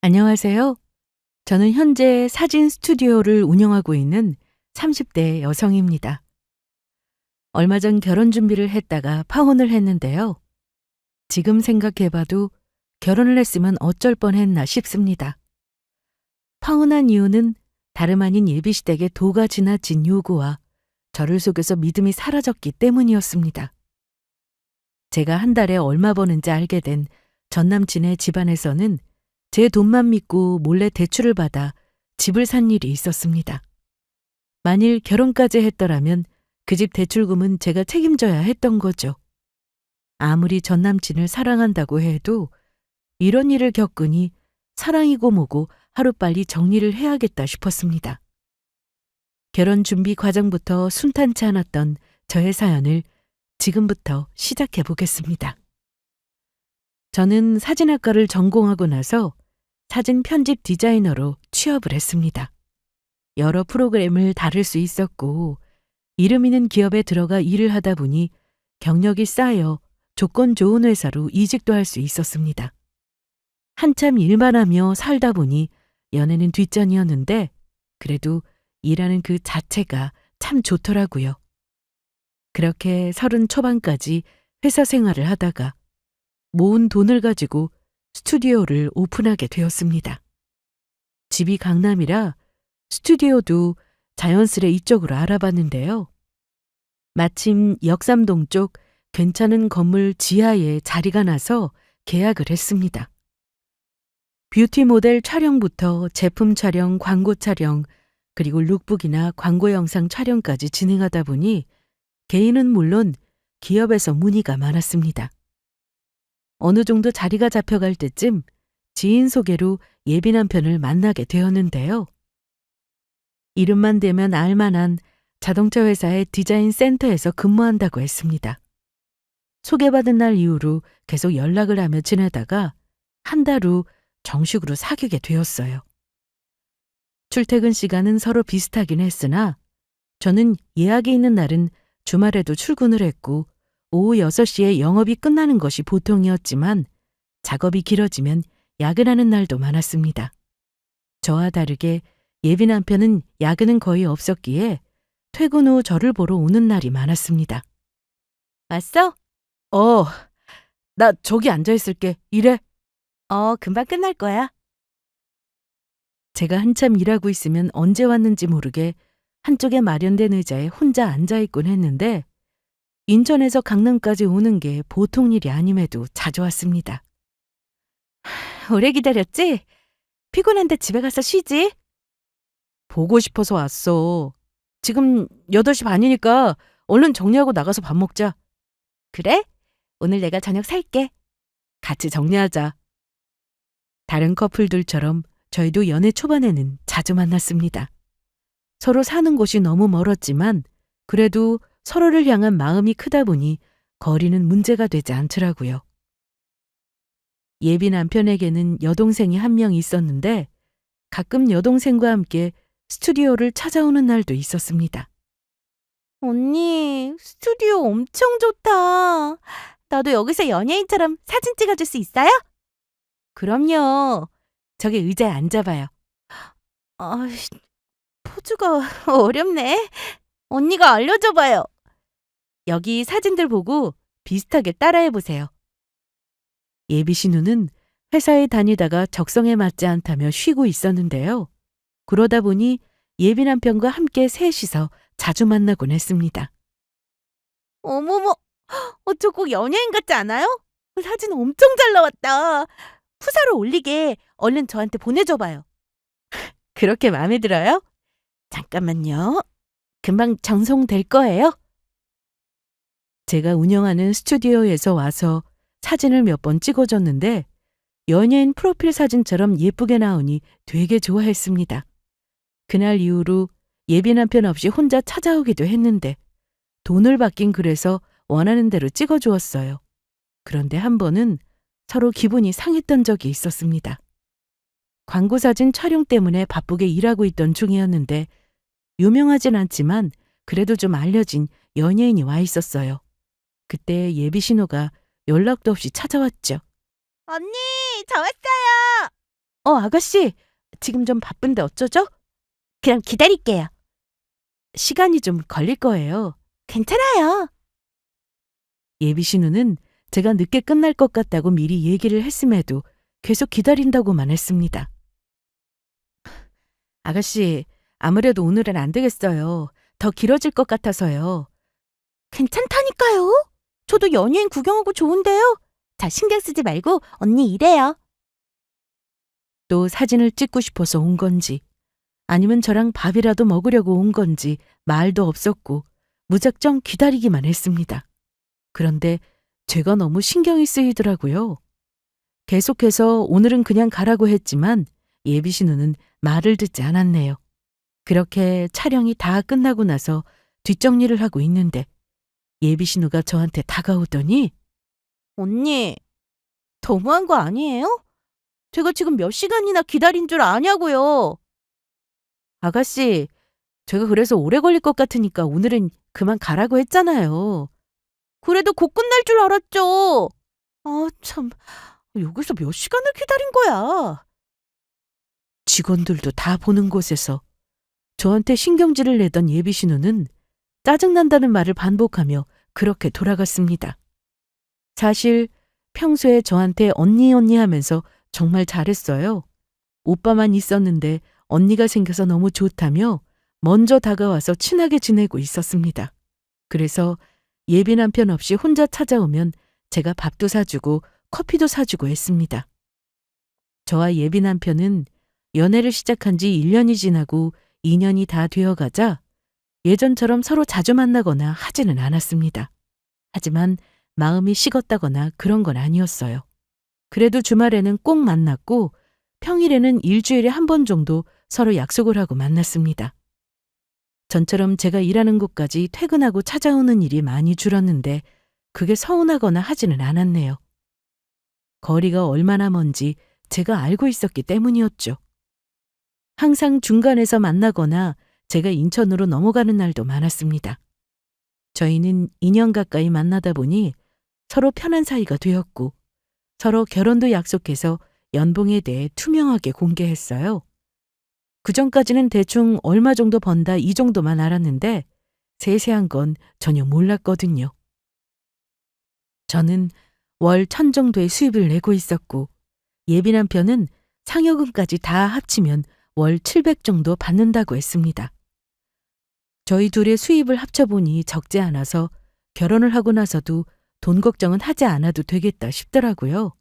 안녕하세요. 저는 현재 사진 스튜디오를 운영하고 있는 30대 여성입니다. 얼마 전 결혼 준비를 했다가 파혼을 했는데요. 지금 생각해봐도 결혼을 했으면 어쩔 뻔했나 싶습니다. 파혼한 이유는 다름 아닌 예비시댁의 도가 지나친 요구와 저를 속여서 믿음이 사라졌기 때문이었습니다. 제가 한 달에 얼마 버는지 알게 된 전남친의 집안에서는 제 돈만 믿고 몰래 대출을 받아 집을 산 일이 있었습니다. 만일 결혼까지 했더라면 그 집 대출금은 제가 책임져야 했던 거죠. 아무리 전남친을 사랑한다고 해도 이런 일을 겪으니 사랑이고 뭐고 하루빨리 정리를 해야겠다 싶었습니다. 결혼 준비 과정부터 순탄치 않았던 저의 사연을 지금부터 시작해 보겠습니다. 저는 사진학과를 전공하고 나서 사진 편집 디자이너로 취업을 했습니다. 여러 프로그램을 다룰 수 있었고 이름 있는 기업에 들어가 일을 하다 보니 경력이 쌓여 조건 좋은 회사로 이직도 할 수 있었습니다. 한참 일만 하며 살다 보니 연애는 뒷전이었는데 그래도 일하는 그 자체가 참 좋더라고요. 그렇게 30 초반까지 회사 생활을 하다가 모은 돈을 가지고 스튜디오를 오픈하게 되었습니다. 집이 강남이라 스튜디오도 자연스레 이쪽으로 알아봤는데요. 마침 역삼동 쪽 괜찮은 건물 지하에 자리가 나서 계약을 했습니다. 뷰티 모델 촬영부터 제품 촬영, 광고 촬영, 그리고 룩북이나 광고 영상 촬영까지 진행하다 보니 개인은 물론 기업에서 문의가 많았습니다. 어느 정도 자리가 잡혀갈 때쯤 지인 소개로 예비 남편을 만나게 되었는데요. 이름만 대면 알만한 자동차 회사의 디자인 센터에서 근무한다고 했습니다. 소개받은 날 이후로 계속 연락을 하며 지내다가 한 달 후 정식으로 사귀게 되었어요. 출퇴근 시간은 서로 비슷하긴 했으나 저는 예약이 있는 날은 주말에도 출근을 했고 오후 6시에 영업이 끝나는 것이 보통이었지만 작업이 길어지면 야근하는 날도 많았습니다. 저와 다르게 예비 남편은 야근은 거의 없었기에 퇴근 후 저를 보러 오는 날이 많았습니다. 왔어? 나 저기 앉아있을게. 일해. 금방 끝날 거야. 제가 한참 일하고 있으면 언제 왔는지 모르게 한쪽에 마련된 의자에 혼자 앉아있곤 했는데 인천에서 강남까지 오는 게 보통 일이 아님에도 자주 왔습니다. 오래 기다렸지? 피곤한데 집에 가서 쉬지? 보고 싶어서 왔어. 지금 8시 반이니까 얼른 정리하고 나가서 밥 먹자. 그래? 오늘 내가 저녁 살게. 같이 정리하자. 다른 커플들처럼 저희도 연애 초반에는 자주 만났습니다. 서로 사는 곳이 너무 멀었지만 그래도 서로를 향한 마음이 크다 보니 거리는 문제가 되지 않더라고요. 예비 남편에게는 여동생이 한 명 있었는데 가끔 여동생과 함께 스튜디오를 찾아오는 날도 있었습니다. 언니, 스튜디오 엄청 좋다. 나도 여기서 연예인처럼 사진 찍어줄 수 있어요? 그럼요. 저기 의자에 앉아봐요. 포즈가 어렵네. 언니가 알려줘봐요. 여기 사진들 보고 비슷하게 따라해보세요. 예비 신우는 회사에 다니다가 적성에 맞지 않다며 쉬고 있었는데요. 그러다 보니 예비 남편과 함께 셋이서 자주 만나곤 했습니다. 어머머, 저 꼭 연예인 같지 않아요? 사진 엄청 잘 나왔다. 푸사로 올리게 얼른 저한테 보내줘봐요. 그렇게 마음에 들어요? 잠깐만요. 금방 전송될 거예요. 제가 운영하는 스튜디오에서 와서 사진을 몇 번 찍어줬는데 연예인 프로필 사진처럼 예쁘게 나오니 되게 좋아했습니다. 그날 이후로 예비 남편 없이 혼자 찾아오기도 했는데 돈을 받긴 그래서 원하는 대로 찍어주었어요. 그런데 한 번은 서로 기분이 상했던 적이 있었습니다. 광고 사진 촬영 때문에 바쁘게 일하고 있던 중이었는데 유명하진 않지만 그래도 좀 알려진 연예인이 와 있었어요. 그때 예비 신호가 연락도 없이 찾아왔죠. 언니, 저 왔어요. 아가씨, 지금 좀 바쁜데 어쩌죠? 그럼 기다릴게요. 시간이 좀 걸릴 거예요. 괜찮아요. 예비 신우는 제가 늦게 끝날 것 같다고 미리 얘기를 했음에도 계속 기다린다고만 했습니다. 아가씨, 아무래도 오늘은 안 되겠어요. 더 길어질 것 같아서요. 괜찮다니까요. 저도 연예인 구경하고 좋은데요. 자, 신경 쓰지 말고 언니 일해요. 또 사진을 찍고 싶어서 온 건지 아니면 저랑 밥이라도 먹으려고 온 건지 말도 없었고 무작정 기다리기만 했습니다. 그런데 제가 너무 신경이 쓰이더라고요. 계속해서 오늘은 그냥 가라고 했지만 예비 신우는 말을 듣지 않았네요. 그렇게 촬영이 다 끝나고 나서 뒷정리를 하고 있는데 예비 신우가 저한테 다가오더니 언니, 너무한 거 아니에요? 제가 지금 몇 시간이나 기다린 줄 아냐고요. 아가씨, 제가 그래서 오래 걸릴 것 같으니까 오늘은 그만 가라고 했잖아요. 그래도 곧 끝날 줄 알았죠. 아, 참. 여기서 몇 시간을 기다린 거야. 직원들도 다 보는 곳에서 저한테 신경질을 내던 예비 신우는 짜증난다는 말을 반복하며 그렇게 돌아갔습니다. 사실 평소에 저한테 언니 언니 하면서 정말 잘했어요. 오빠만 있었는데 언니가 생겨서 너무 좋다며 먼저 다가와서 친하게 지내고 있었습니다. 그래서 예비 남편 없이 혼자 찾아오면 제가 밥도 사주고 커피도 사주고 했습니다. 저와 예비 남편은 연애를 시작한 지 1년이 지나고 2년이 다 되어가자 예전처럼 서로 자주 만나거나 하지는 않았습니다. 하지만 마음이 식었다거나 그런 건 아니었어요. 그래도 주말에는 꼭 만났고 평일에는 일주일에 한 번 정도 서로 약속을 하고 만났습니다. 전처럼 제가 일하는 곳까지 퇴근하고 찾아오는 일이 많이 줄었는데 그게 서운하거나 하지는 않았네요. 거리가 얼마나 먼지 제가 알고 있었기 때문이었죠. 항상 중간에서 만나거나 제가 인천으로 넘어가는 날도 많았습니다. 저희는 2년 가까이 만나다 보니 서로 편한 사이가 되었고 서로 결혼도 약속해서 연봉에 대해 투명하게 공개했어요. 그전까지는 대충 얼마 정도 번다 이 정도만 알았는데 세세한 건 전혀 몰랐거든요. 저는 월 1,000 정도의 수입을 내고 있었고 예비 남편은 상여금까지 다 합치면 월 700 정도 받는다고 했습니다. 저희 둘의 수입을 합쳐보니 적지 않아서 결혼을 하고 나서도 돈 걱정은 하지 않아도 되겠다 싶더라고요.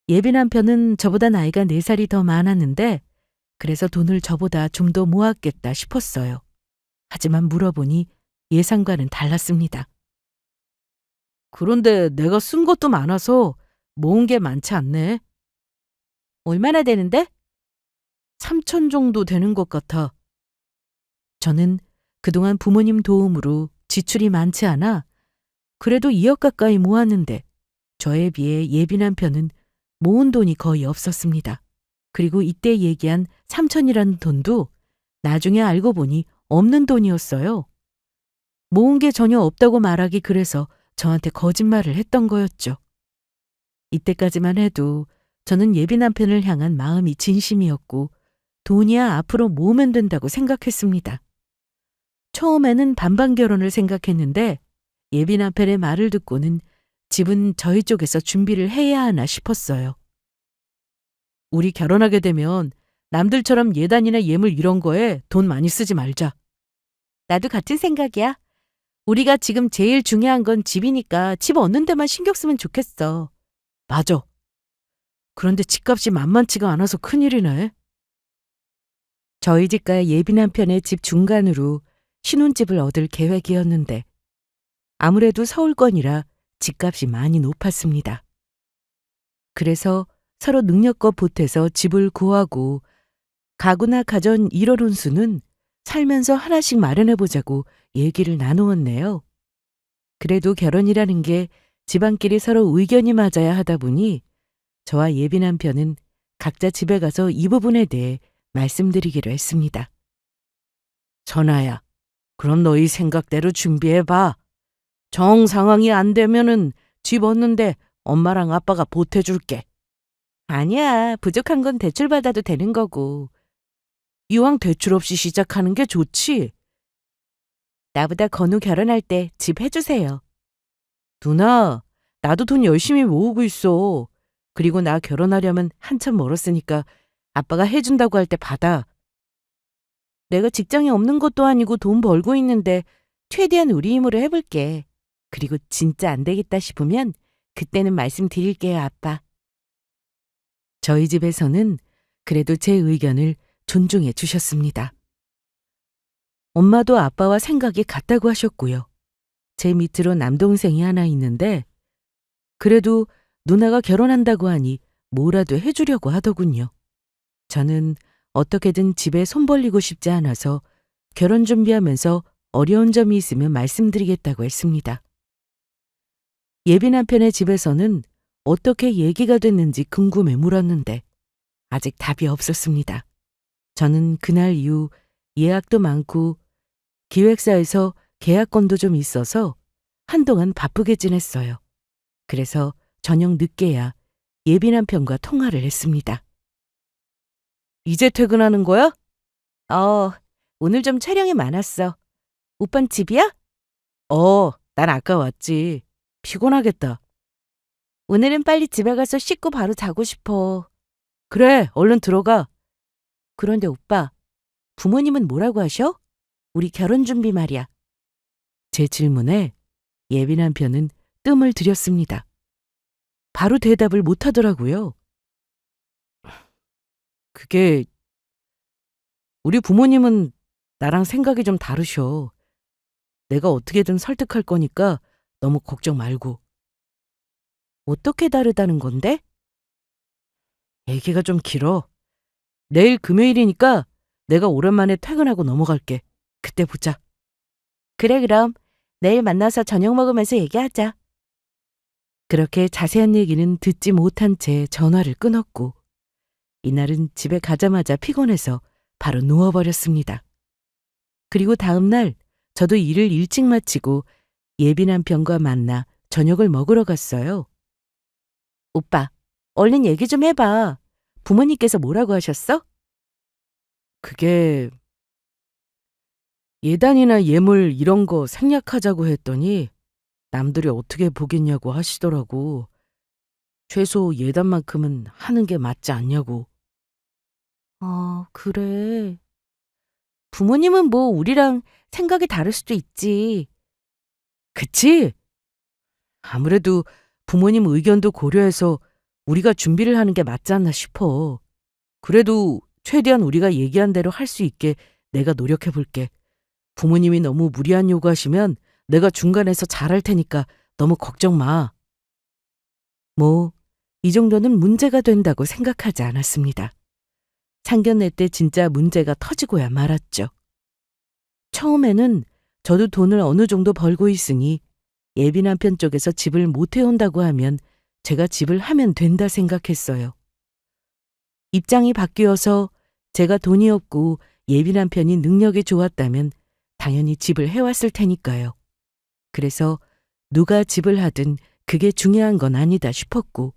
예비 남편은 저보다 나이가 4살이 더 많았는데 그래서 돈을 저보다 좀 더 모았겠다 싶었어요. 하지만 물어보니 예상과는 달랐습니다. 그런데 내가 쓴 것도 많아서 모은 게 많지 않네. 얼마나 되는데? 3,000 정도 되는 것 같아. 저는 그동안 부모님 도움으로 지출이 많지 않아 그래도 2억 가까이 모았는데 저에 비해 예비 남편은 모은 돈이 거의 없었습니다. 그리고 이때 얘기한 3,000이라는 돈도 나중에 알고 보니 없는 돈이었어요. 모은 게 전혀 없다고 말하기 그래서 저한테 거짓말을 했던 거였죠. 이때까지만 해도 저는 예비 남편을 향한 마음이 진심이었고 돈이야 앞으로 모으면 된다고 생각했습니다. 처음에는 반반 결혼을 생각했는데 예비 남편의 말을 듣고는 집은 저희 쪽에서 준비를 해야 하나 싶었어요. 우리 결혼하게 되면 남들처럼 예단이나 예물 이런 거에 돈 많이 쓰지 말자. 나도 같은 생각이야. 우리가 지금 제일 중요한 건 집이니까 집 얻는 데만 신경 쓰면 좋겠어. 맞아. 그런데 집값이 만만치가 않아서 큰일이네. 저희 집과 예비 남편의 집 중간으로 신혼집을 얻을 계획이었는데 아무래도 서울권이라 집값이 많이 높았습니다. 그래서 서로 능력껏 보태서 집을 구하고 가구나 가전 1월 혼수는 살면서 하나씩 마련해보자고 얘기를 나누었네요. 그래도 결혼이라는 게 집안끼리 서로 의견이 맞아야 하다 보니 저와 예비 남편은 각자 집에 가서 이 부분에 대해 말씀드리기로 했습니다. 전하야, 그럼 너희 생각대로 준비해봐. 정 상황이 안 되면은 집 얻는데 엄마랑 아빠가 보태줄게. 아니야, 부족한 건 대출 받아도 되는 거고. 이왕 대출 없이 시작하는 게 좋지. 나보다 건우 결혼할 때 집 해주세요. 누나, 나도 돈 열심히 모으고 있어. 그리고 나 결혼하려면 한참 멀었으니까 아빠가 해준다고 할 때 받아. 내가 직장이 없는 것도 아니고 돈 벌고 있는데 최대한 우리 힘으로 해볼게. 그리고 진짜 안 되겠다 싶으면 그때는 말씀드릴게요, 아빠. 저희 집에서는 그래도 제 의견을 존중해 주셨습니다. 엄마도 아빠와 생각이 같다고 하셨고요. 제 밑으로 남동생이 하나 있는데 그래도 누나가 결혼한다고 하니 뭐라도 해주려고 하더군요. 저는 어떻게든 집에 손 벌리고 싶지 않아서 결혼 준비하면서 어려운 점이 있으면 말씀드리겠다고 했습니다. 예비 남편의 집에서는 어떻게 얘기가 됐는지 궁금해 물었는데 아직 답이 없었습니다. 저는 그날 이후 예약도 많고 기획사에서 계약건도 좀 있어서 한동안 바쁘게 지냈어요. 그래서 저녁 늦게야 예비 남편과 통화를 했습니다. 이제 퇴근하는 거야? 오늘 좀 촬영이 많았어. 오빤 집이야? 난 아까 왔지. 피곤하겠다. 오늘은 빨리 집에 가서 씻고 바로 자고 싶어. 그래, 얼른 들어가. 그런데 오빠, 부모님은 뭐라고 하셔? 우리 결혼 준비 말이야. 제 질문에 예비 남편은 뜸을 들였습니다. 바로 대답을 못 하더라고요. 그게 우리 부모님은 나랑 생각이 좀 다르셔. 내가 어떻게든 설득할 거니까 너무 걱정 말고. 어떻게 다르다는 건데? 얘기가 좀 길어. 내일 금요일이니까 내가 오랜만에 퇴근하고 넘어갈게. 그때 보자. 그래, 그럼 내일 만나서 저녁 먹으면서 얘기하자. 그렇게 자세한 얘기는 듣지 못한 채 전화를 끊었고 이날은 집에 가자마자 피곤해서 바로 누워버렸습니다. 그리고 다음 날 저도 일을 일찍 마치고 예비 남편과 만나 저녁을 먹으러 갔어요. 오빠, 얼른 얘기 좀 해봐. 부모님께서 뭐라고 하셨어? 그게 예단이나 예물 이런 거 생략하자고 했더니 남들이 어떻게 보겠냐고 하시더라고. 최소 예단만큼은 하는 게 맞지 않냐고. 그래. 부모님은 뭐 우리랑 생각이 다를 수도 있지. 그치? 아무래도 부모님 의견도 고려해서 우리가 준비를 하는 게 맞지 않나 싶어. 그래도 최대한 우리가 얘기한 대로 할 수 있게 내가 노력해 볼게. 부모님이 너무 무리한 요구하시면 내가 중간에서 잘할 테니까 너무 걱정 마. 뭐, 이 정도는 문제가 된다고 생각하지 않았습니다. 상견례 때 진짜 문제가 터지고야 말았죠. 처음에는 저도 돈을 어느 정도 벌고 있으니 예비 남편 쪽에서 집을 못 해온다고 하면 제가 집을 하면 된다 생각했어요. 입장이 바뀌어서 제가 돈이 없고 예비 남편이 능력이 좋았다면 당연히 집을 해왔을 테니까요. 그래서 누가 집을 하든 그게 중요한 건 아니다 싶었고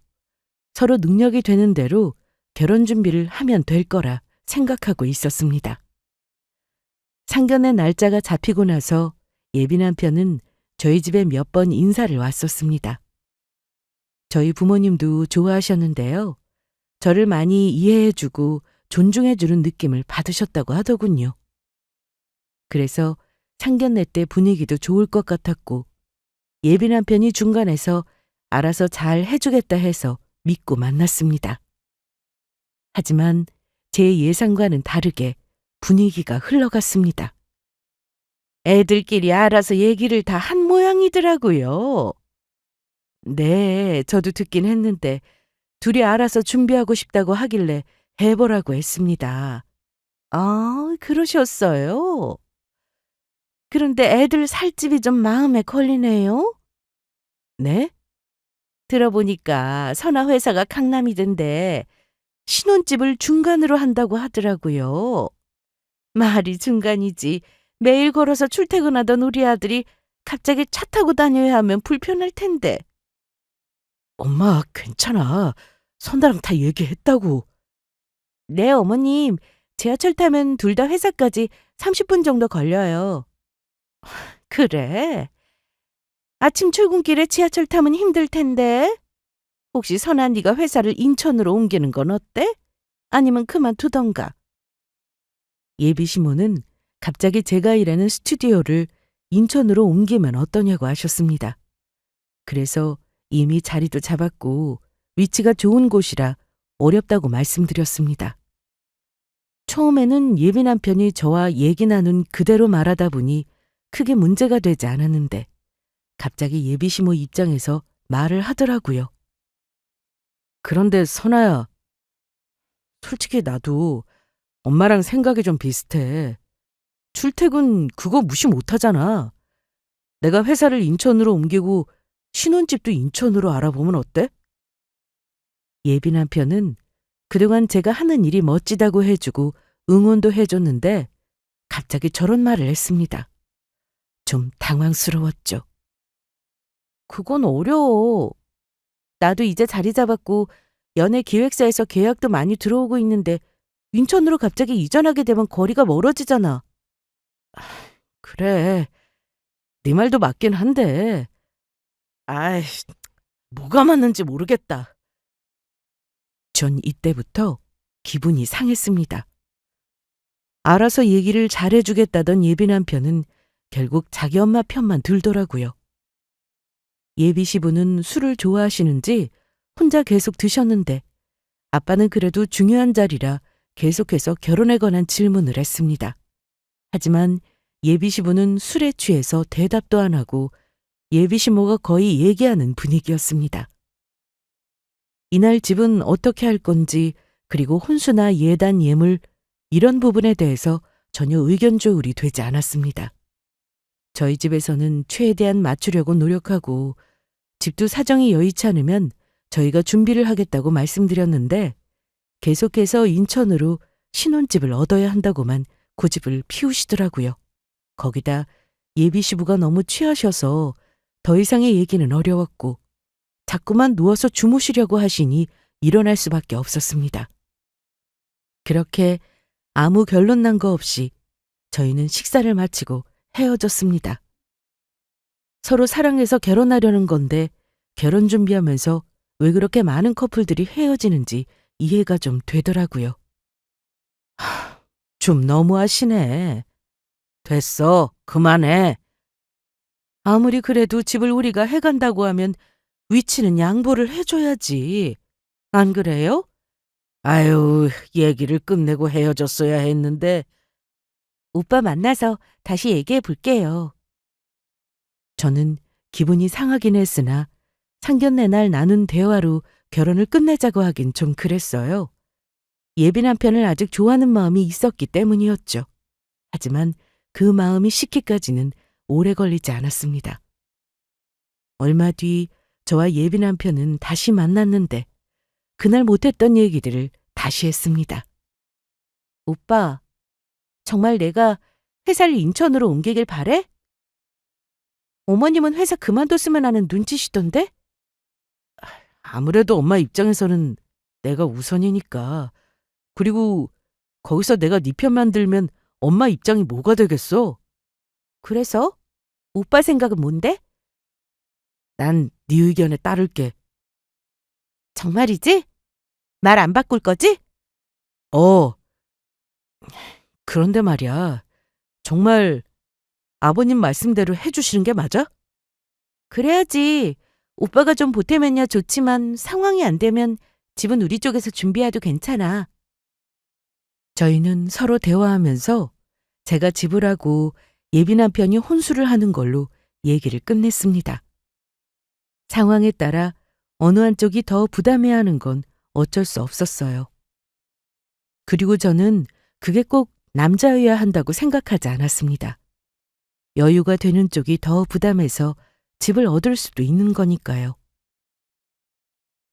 서로 능력이 되는 대로 결혼 준비를 하면 될 거라 생각하고 있었습니다. 상견례 날짜가 잡히고 나서 예비 남편은 저희 집에 몇 번 인사를 왔었습니다. 저희 부모님도 좋아하셨는데요. 저를 많이 이해해주고 존중해주는 느낌을 받으셨다고 하더군요. 그래서 상견례 때 분위기도 좋을 것 같았고 예비 남편이 중간에서 알아서 잘 해주겠다 해서 믿고 만났습니다. 하지만 제 예상과는 다르게 분위기가 흘러갔습니다. 애들끼리 알아서 얘기를 다 한 모양이더라고요. 네, 저도 듣긴 했는데 둘이 알아서 준비하고 싶다고 하길래 해보라고 했습니다. 그러셨어요? 그런데 애들 살집이 좀 마음에 걸리네요? 네? 들어보니까 선화 회사가 강남이던데 신혼집을 중간으로 한다고 하더라고요. 말이 중간이지. 매일 걸어서 출퇴근하던 우리 아들이 갑자기 차 타고 다녀야 하면 불편할 텐데. 엄마, 괜찮아. 선아랑 다 얘기했다고. 네, 어머님. 지하철 타면 둘 다 회사까지 30분 정도 걸려요. 그래? 아침 출근길에 지하철 타면 힘들 텐데. 혹시 선아 네가 회사를 인천으로 옮기는 건 어때? 아니면 그만두던가. 예비 시모는 갑자기 제가 일하는 스튜디오를 인천으로 옮기면 어떠냐고 하셨습니다. 그래서 이미 자리도 잡았고 위치가 좋은 곳이라 어렵다고 말씀드렸습니다. 처음에는 예비 남편이 저와 얘기 나눈 그대로 말하다 보니 크게 문제가 되지 않았는데 갑자기 예비 시모 입장에서 말을 하더라고요. 그런데 선아야, 솔직히 나도 엄마랑 생각이 좀 비슷해. 출퇴근 그거 무시 못하잖아. 내가 회사를 인천으로 옮기고 신혼집도 인천으로 알아보면 어때? 예비 남편은 그동안 제가 하는 일이 멋지다고 해주고 응원도 해줬는데 갑자기 저런 말을 했습니다. 좀 당황스러웠죠. 그건 어려워. 나도 이제 자리 잡았고 연예 기획사에서 계약도 많이 들어오고 있는데 인천으로 갑자기 이전하게 되면 거리가 멀어지잖아. 그래, 네 말도 맞긴 한데. 아이, 뭐가 맞는지 모르겠다. 전 이때부터 기분이 상했습니다. 알아서 얘기를 잘해주겠다던 예비 남편은 결국 자기 엄마 편만 들더라고요. 예비 시부는 술을 좋아하시는지 혼자 계속 드셨는데 아빠는 그래도 중요한 자리라 계속해서 결혼에 관한 질문을 했습니다. 하지만 예비 시부는 술에 취해서 대답도 안 하고 예비 시모가 거의 얘기하는 분위기였습니다. 이날 집은 어떻게 할 건지 그리고 혼수나 예단 예물 이런 부분에 대해서 전혀 의견 조율이 되지 않았습니다. 저희 집에서는 최대한 맞추려고 노력하고 집도 사정이 여의치 않으면 저희가 준비를 하겠다고 말씀드렸는데 계속해서 인천으로 신혼집을 얻어야 한다고만 고집을 피우시더라고요. 거기다 예비 시부가 너무 취하셔서 더 이상의 얘기는 어려웠고 자꾸만 누워서 주무시려고 하시니 일어날 수밖에 없었습니다. 그렇게 아무 결론 난 거 없이 저희는 식사를 마치고 헤어졌습니다. 서로 사랑해서 결혼하려는 건데 결혼 준비하면서 왜 그렇게 많은 커플들이 헤어지는지 이해가 좀 되더라고요. 좀 너무하시네. 됐어, 그만해. 아무리 그래도 집을 우리가 해간다고 하면 위치는 양보를 해줘야지. 안 그래요? 아유, 얘기를 끝내고 헤어졌어야 했는데. 오빠 만나서 다시 얘기해 볼게요. 저는 기분이 상하긴 했으나 상견례 날 나눈 대화로 결혼을 끝내자고 하긴 좀 그랬어요. 예비 남편을 아직 좋아하는 마음이 있었기 때문이었죠. 하지만 그 마음이 식기까지는 오래 걸리지 않았습니다. 얼마 뒤 저와 예비 남편은 다시 만났는데 그날 못했던 얘기들을 다시 했습니다. 오빠, 정말 내가 회사를 인천으로 옮기길 바래? 어머님은 회사 그만뒀으면 하는 눈치시던데? 아무래도 엄마 입장에서는 내가 우선이니까. 그리고 거기서 내가 네 편만 들면 엄마 입장이 뭐가 되겠어? 그래서? 오빠 생각은 뭔데? 난 네 의견에 따를게. 정말이지? 말 안 바꿀 거지? 어. 그런데 말이야. 정말 아버님 말씀대로 해주시는 게 맞아? 그래야지. 오빠가 좀 보태면야 좋지만 상황이 안 되면 집은 우리 쪽에서 준비해도 괜찮아. 저희는 서로 대화하면서 제가 집을 하고 예비 남편이 혼수를 하는 걸로 얘기를 끝냈습니다. 상황에 따라 어느 한쪽이 더 부담해야 하는 건 어쩔 수 없었어요. 그리고 저는 그게 꼭 남자여야 한다고 생각하지 않았습니다. 여유가 되는 쪽이 더 부담해서 집을 얻을 수도 있는 거니까요.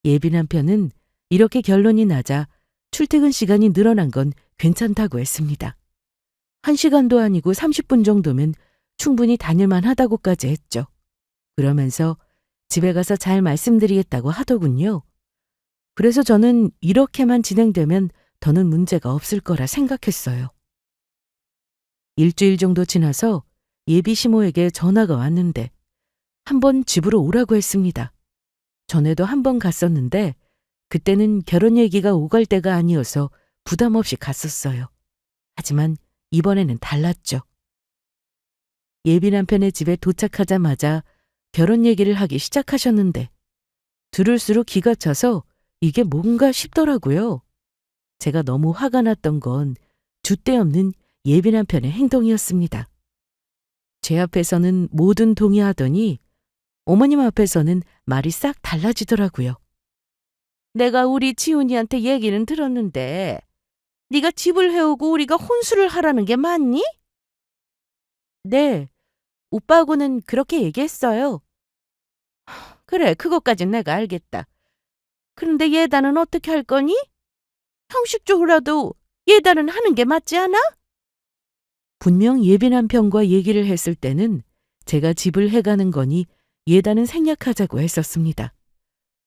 예비 남편은 이렇게 결론이 나자 출퇴근 시간이 늘어난 건 괜찮다고 했습니다. 1시간도 아니고 30분 정도면 충분히 다닐만 하다고까지 했죠. 그러면서 집에 가서 잘 말씀드리겠다고 하더군요. 그래서 저는 이렇게만 진행되면 더는 문제가 없을 거라 생각했어요. 일주일 정도 지나서 예비 시모에게 전화가 왔는데 한번 집으로 오라고 했습니다. 전에도 한 번 갔었는데 그때는 결혼 얘기가 오갈 때가 아니어서 부담 없이 갔었어요. 하지만 이번에는 달랐죠. 예비 남편의 집에 도착하자마자 결혼 얘기를 하기 시작하셨는데 들을수록 기가 차서 이게 뭔가 싶더라고요. 제가 너무 화가 났던 건 줏대없는 예비 남편의 행동이었습니다. 제 앞에서는 뭐든 동의하더니 어머님 앞에서는 말이 싹 달라지더라고요. 내가 우리 지훈이한테 얘기는 들었는데 네가 집을 해오고 우리가 혼수를 하라는 게 맞니? 네, 오빠하고는 그렇게 얘기했어요. 그래, 그것까진 내가 알겠다. 그런데 예단은 어떻게 할 거니? 형식적으로라도 예단은 하는 게 맞지 않아? 분명 예비 남편과 얘기를 했을 때는 제가 집을 해가는 거니 예단은 생략하자고 했었습니다.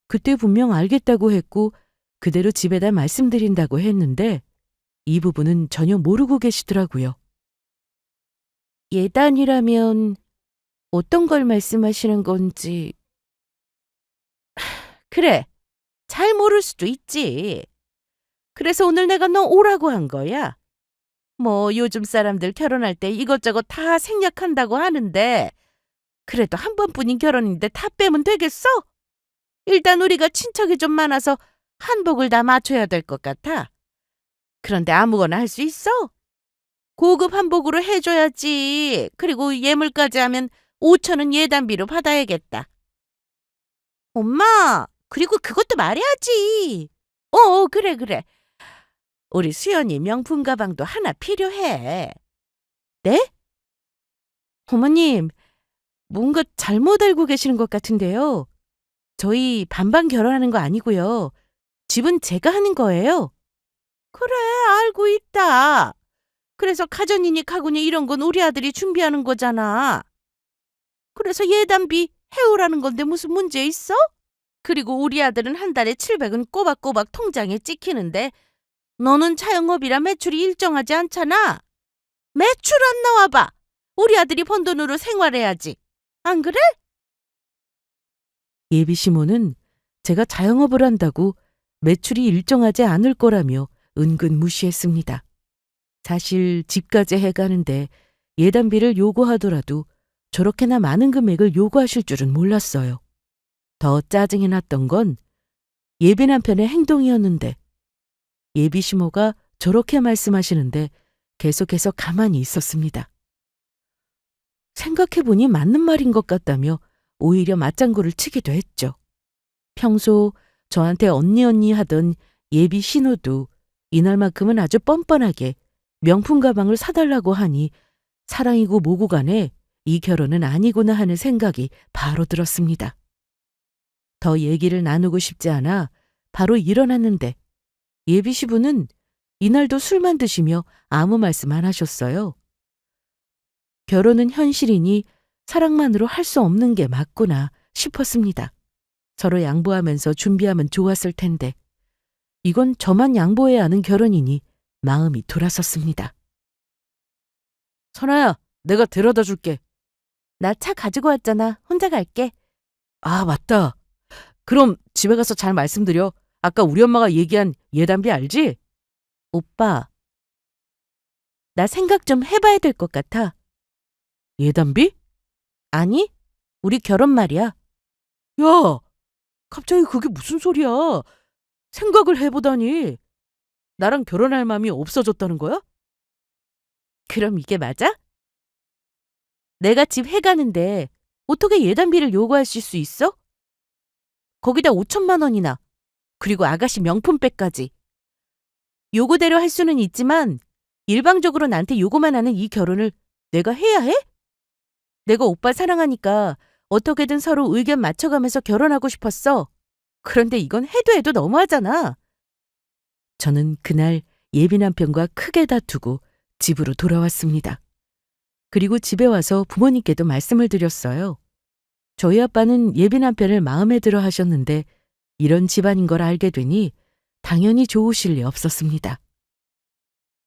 그때 분명 알겠다고 했고 그대로 집에다 말씀드린다고 했는데 이 부분은 전혀 모르고 계시더라고요. 예단이라면 어떤 걸 말씀하시는 건지. 그래, 잘 모를 수도 있지. 그래서 오늘 내가 너 오라고 한 거야. 뭐 요즘 사람들 결혼할 때 이것저것 다 생략한다고 하는데 그래도 한 번뿐인 결혼인데 다 빼면 되겠어? 일단 우리가 친척이 좀 많아서 한복을 다 맞춰야 될 것 같아. 그런데 아무거나 할 수 있어? 고급 한복으로 해줘야지. 그리고 예물까지 하면 5천은 예단비로 받아야겠다. 엄마, 그리고 그것도 말해야지. 그래. 우리 수연이 명품 가방도 하나 필요해. 네? 어머님, 뭔가 잘못 알고 계시는 것 같은데요. 저희 반반 결혼하는 거 아니고요. 집은 제가 하는 거예요. 그래, 알고 있다. 그래서 가전이니 가구니 이런 건 우리 아들이 준비하는 거잖아. 그래서 예단비 해오라는 건데 무슨 문제 있어? 그리고 우리 아들은 한 달에 700은 꼬박꼬박 통장에 찍히는데 너는 자영업이라 매출이 일정하지 않잖아. 매출 안 나와봐. 우리 아들이 번 돈으로 생활해야지. 안 그래? 예비 시모는 제가 자영업을 한다고 매출이 일정하지 않을 거라며 은근 무시했습니다. 사실 집까지 해가는데 예단비를 요구하더라도 저렇게나 많은 금액을 요구하실 줄은 몰랐어요. 더 짜증이 났던 건 예비 남편의 행동이었는데 예비 시모가 저렇게 말씀하시는데 계속해서 가만히 있었습니다. 생각해보니 맞는 말인 것 같다며 오히려 맞장구를 치기도 했죠. 평소 저한테 언니 하던 예비 신호도 이날만큼은 아주 뻔뻔하게 명품 가방을 사달라고 하니 사랑이고 뭐고 간에 이 결혼은 아니구나 하는 생각이 바로 들었습니다. 더 얘기를 나누고 싶지 않아 바로 일어났는데 예비 시부는 이날도 술만 드시며 아무 말씀 안 하셨어요. 결혼은 현실이니 사랑만으로 할 수 없는 게 맞구나 싶었습니다. 서로 양보하면서 준비하면 좋았을 텐데 이건 저만 양보해야 하는 결혼이니 마음이 돌아섰습니다. 선아야, 내가 데려다 줄게. 나 차 가지고 왔잖아. 혼자 갈게. 아, 맞다. 그럼 집에 가서 잘 말씀드려. 아까 우리 엄마가 얘기한 예단비 알지? 오빠, 나 생각 좀 해봐야 될 것 같아. 예단비? 아니, 우리 결혼 말이야. 야, 갑자기 그게 무슨 소리야? 생각을 해보다니. 나랑 결혼할 마음이 없어졌다는 거야? 그럼 이게 맞아? 내가 집 해가는데 어떻게 예단비를 요구하실 수 있어? 거기다 5천만 원이나. 그리고 아가씨 명품백까지. 요구대로 할 수는 있지만 일방적으로 나한테 요구만 하는 이 결혼을 내가 해야 해? 내가 오빠 사랑하니까 어떻게든 서로 의견 맞춰가면서 결혼하고 싶었어. 그런데 이건 해도 너무하잖아. 저는 그날 예비 남편과 크게 다투고 집으로 돌아왔습니다. 그리고 집에 와서 부모님께도 말씀을 드렸어요. 저희 아빠는 예비 남편을 마음에 들어 하셨는데 이런 집안인 걸 알게 되니 당연히 좋으실 리 없었습니다.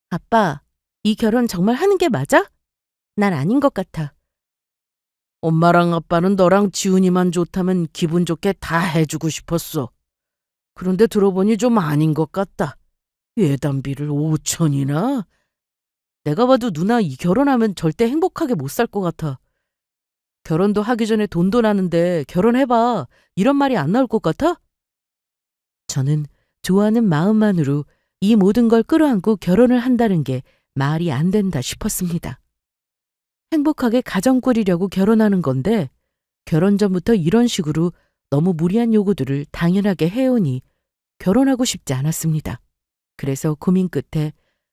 아빠, 이 결혼 정말 하는 게 맞아? 난 아닌 것 같아. 엄마랑 아빠는 너랑 지훈이만 좋다면 기분 좋게 다 해주고 싶었어. 그런데 들어보니 좀 아닌 것 같다. 예단비를 5천이나? 내가 봐도 누나 이 결혼하면 절대 행복하게 못 살 것 같아. 결혼도 하기 전에 돈도 나는데 결혼해봐. 이런 말이 안 나올 것 같아? 저는 좋아하는 마음만으로 이 모든 걸 끌어안고 결혼을 한다는 게 말이 안 된다 싶었습니다. 행복하게 가정 꾸리려고 결혼하는 건데 결혼 전부터 이런 식으로 너무 무리한 요구들을 당연하게 해오니 결혼하고 싶지 않았습니다. 그래서 고민 끝에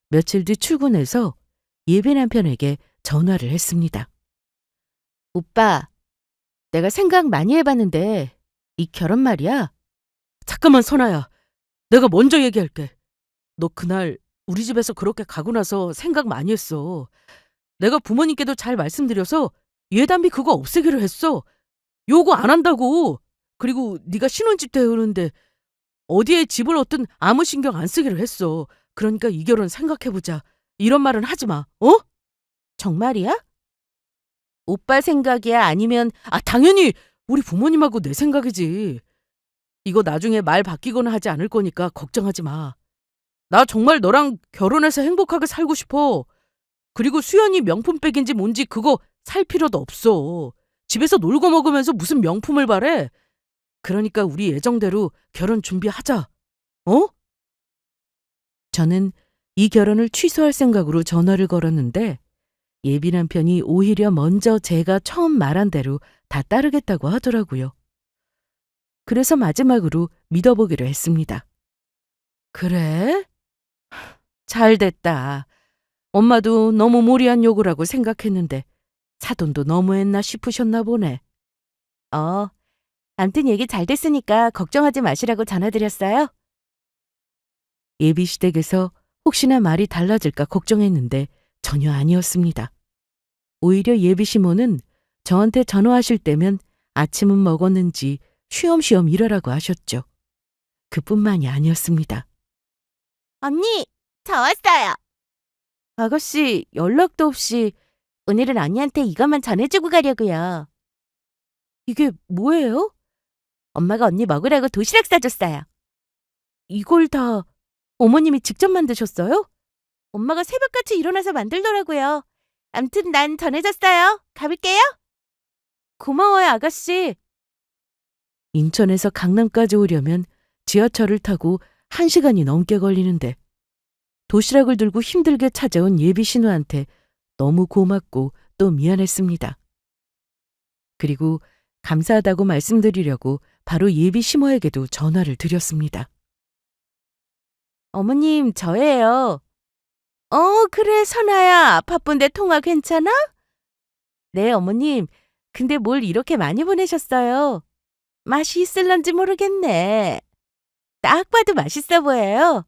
며칠 뒤 출근해서 예비 남편에게 전화를 했습니다. 오빠, 내가 생각 많이 해봤는데 이 결혼 말이야. 잠깐만 선아야. 내가 먼저 얘기할게. 너 그날 우리 집에서 그렇게 가고 나서 생각 많이 했어. 내가 부모님께도 잘 말씀드려서 예단비 그거 없애기로 했어. 요구 안 한다고. 그리고 네가 신혼집 때 오는데 어디에 집을 얻든 아무 신경 안 쓰기로 했어. 그러니까 이 결혼 생각해보자. 이런 말은 하지 마. 어? 정말이야? 오빠 생각이야? 아니면 당연히 우리 부모님하고 내 생각이지. 이거 나중에 말 바뀌거나 하지 않을 거니까 걱정하지 마. 나 정말 너랑 결혼해서 행복하게 살고 싶어. 그리고 수연이 명품백인지 뭔지 그거 살 필요도 없어. 집에서 놀고 먹으면서 무슨 명품을 바래? 그러니까 우리 예정대로 결혼 준비하자. 어? 저는 이 결혼을 취소할 생각으로 전화를 걸었는데 예비 남편이 오히려 먼저 제가 처음 말한 대로 다 따르겠다고 하더라고요. 그래서 마지막으로 믿어보기로 했습니다. 그래? 잘 됐다. 엄마도 너무 무리한 요구라고 생각했는데 사돈도 너무했나 싶으셨나 보네. 암튼 얘기 잘 됐으니까 걱정하지 마시라고 전화드렸어요. 예비 시댁에서 혹시나 말이 달라질까 걱정했는데 전혀 아니었습니다. 오히려 예비 시모는 저한테 전화하실 때면 아침은 먹었는지 쉬엄쉬엄 일하라고 하셨죠. 그뿐만이 아니었습니다. 언니, 저 왔어요. 아가씨, 연락도 없이 오늘은 언니한테 이것만 전해주고 가려고요. 이게 뭐예요? 엄마가 언니 먹으라고 도시락 싸줬어요. 이걸 다 어머님이 직접 만드셨어요? 엄마가 새벽같이 일어나서 만들더라고요. 암튼 난 전해졌어요. 가볼게요. 고마워요, 아가씨. 인천에서 강남까지 오려면 지하철을 타고 1시간이 넘게 걸리는데 도시락을 들고 힘들게 찾아온 예비 신우한테 너무 고맙고 또 미안했습니다. 그리고 감사하다고 말씀드리려고 바로 예비 시모에게도 전화를 드렸습니다. 어머님, 저예요. 그래, 선아야. 바쁜데 통화 괜찮아? 네, 어머님. 근데 뭘 이렇게 많이 보내셨어요? 맛이 있을런지 모르겠네. 딱 봐도 맛있어 보여요.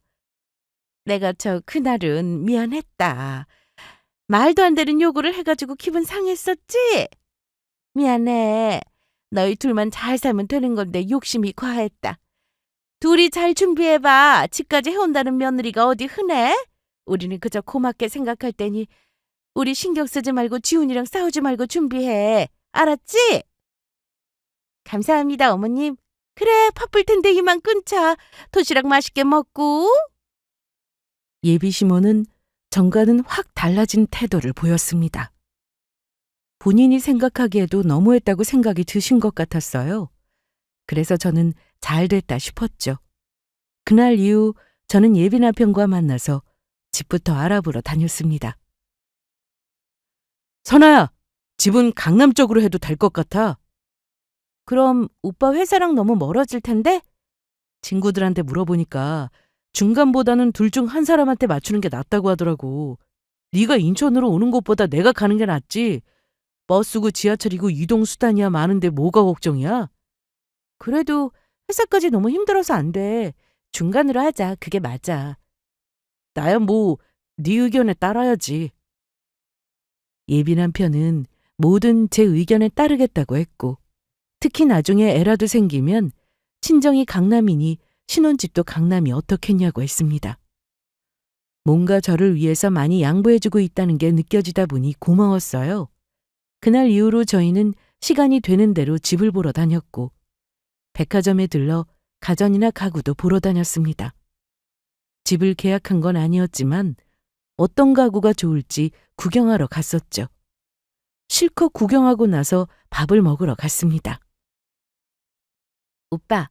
내가 그날은 미안했다. 말도 안 되는 요구를 해가지고 기분 상했었지? 미안해. 너희 둘만 잘 살면 되는 건데 욕심이 과했다. 둘이 잘 준비해봐. 집까지 해온다는 며느리가 어디 흔해? 우리는 그저 고맙게 생각할 테니 우리 신경 쓰지 말고 지훈이랑 싸우지 말고 준비해. 알았지? 감사합니다, 어머님. 그래, 바쁠 텐데 이만 끊자. 도시락 맛있게 먹고. 예비 시모는 전과는 확 달라진 태도를 보였습니다. 본인이 생각하기에도 너무했다고 생각이 드신 것 같았어요. 그래서 저는 잘 됐다 싶었죠. 그날 이후 저는 예비 남편과 만나서 집부터 알아보러 다녔습니다. 선아야, 집은 강남 쪽으로 해도 될 것 같아. 그럼 오빠 회사랑 너무 멀어질 텐데? 친구들한테 물어보니까 중간보다는 둘 중 한 사람한테 맞추는 게 낫다고 하더라고. 네가 인천으로 오는 것보다 내가 가는 게 낫지. 버스고 지하철이고 이동수단이야 많은데 뭐가 걱정이야? 그래도 회사까지 너무 힘들어서 안 돼. 중간으로 하자. 그게 맞아. 나야 뭐 네 의견에 따라야지. 예비 남편은 뭐든 제 의견에 따르겠다고 했고 특히 나중에 애라도 생기면 친정이 강남이니 신혼집도 강남이 어떻겠냐고 했습니다. 뭔가 저를 위해서 많이 양보해주고 있다는 게 느껴지다 보니 고마웠어요. 그날 이후로 저희는 시간이 되는 대로 집을 보러 다녔고 백화점에 들러 가전이나 가구도 보러 다녔습니다. 집을 계약한 건 아니었지만 어떤 가구가 좋을지 구경하러 갔었죠. 실컷 구경하고 나서 밥을 먹으러 갔습니다. 오빠,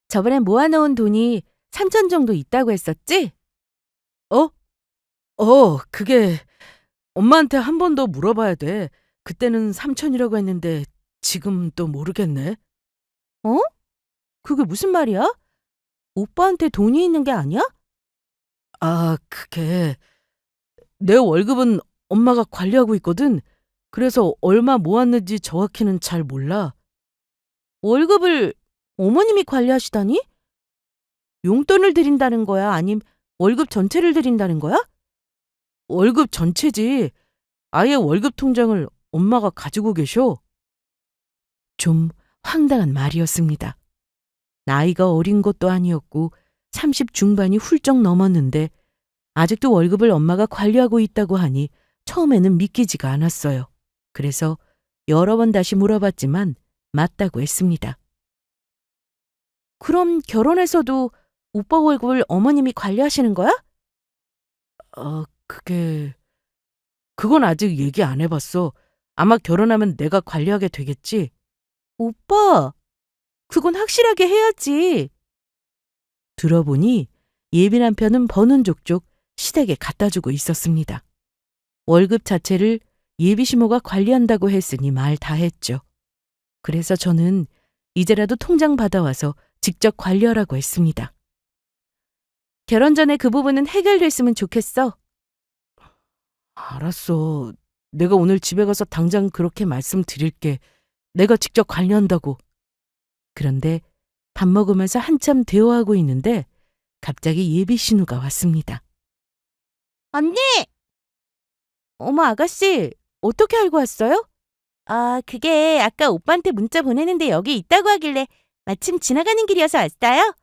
저번에 모아놓은 돈이 3천 정도 있다고 했었지? 그게 엄마한테 한 번 더 물어봐야 돼. 그때는 3천이라고 했는데 지금 또 모르겠네. 그게 무슨 말이야? 오빠한테 돈이 있는 게 아니야? 그게 내 월급은 엄마가 관리하고 있거든. 그래서 얼마 모았는지 정확히는 잘 몰라. 월급을 어머님이 관리하시다니? 용돈을 드린다는 거야? 아님 월급 전체를 드린다는 거야? 월급 전체지. 아예 월급 통장을 엄마가 가지고 계셔. 좀 황당한 말이었습니다. 나이가 어린 것도 아니었고 30 중반이 훌쩍 넘었는데 아직도 월급을 엄마가 관리하고 있다고 하니 처음에는 믿기지가 않았어요. 그래서 여러 번 다시 물어봤지만 맞다고 했습니다. 그럼 결혼해서도 오빠 월급을 어머님이 관리하시는 거야? 그건 아직 얘기 안 해봤어. 아마 결혼하면 내가 관리하게 되겠지. 오빠, 그건 확실하게 해야지. 들어보니 예비 남편은 버는 족족 시댁에 갖다 주고 있었습니다. 월급 자체를 예비 시모가 관리한다고 했으니 말 다 했죠. 그래서 저는 이제라도 통장 받아와서 직접 관리하라고 했습니다. 결혼 전에 그 부분은 해결됐으면 좋겠어. 알았어. 내가 오늘 집에 가서 당장 그렇게 말씀드릴게. 내가 직접 관리한다고. 그런데 밥 먹으면서 한참 대화하고 있는데 갑자기 예비 신우가 왔습니다. 언니! 어머, 아가씨, 어떻게 알고 왔어요? 그게 아까 오빠한테 문자 보내는데 여기 있다고 하길래 마침 지나가는 길이어서 왔어요.